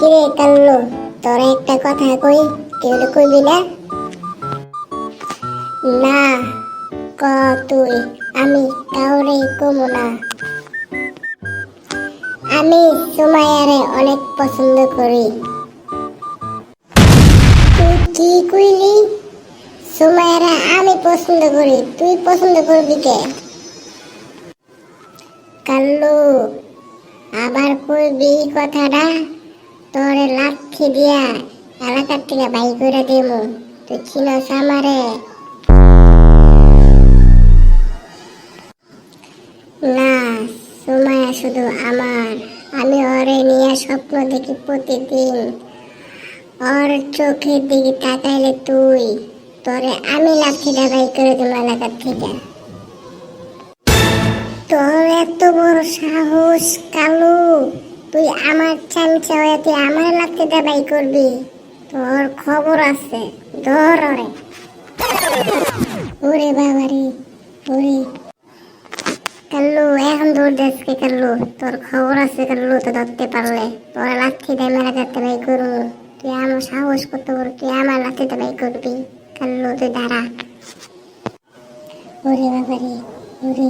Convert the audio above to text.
কিরে কাল্লু, তোরা একটা কথা কই, কেউ কইবি না? না, ক তুই। আমি কাউরে কমু না। আমি সুমাইয়ারে অনেক পছন্দ করি। তুই কি কইলি? সুমাইয়ারে আমি পছন্দ করি, তুই পছন্দ করবি কে? কাল্লু, আবার কইবি কথাটা, তোরে লাথি দিয়া এলাকার থেকে বাই করে দেবো। তুই চিনস আমারে? না, সুমাইয়া শুধু আমার। আমি ওরে নিয়ে স্বপ্ন দেখি প্রতিদিন। ওর চোখের দিকে তাকাইলে তোরে আমি লাঠিটা বাই করে দেবো এলাকার থেকে। তোর এত বড় সাহস কালু, তুই আমার চামচা হয়ে তুই আমার লাঠিটা বাই করবি? তোর খবর আছে, ধর ওরে। ওরে বাবারে, ওরে কাল্লু, এখন দৌড় দেশকে কাল্লু, তোর খবর আছে কাল্লু। তো ধরতে পারলে তোর লাঠি দিয়ে মেরে যেতে বাই করবো। তুই আমার সাহস কত বড়, তুই আমার লাঠিতে বাই করবি? কাল্লু তুই দাঁড়া। ওরে বাবারে, ওরে।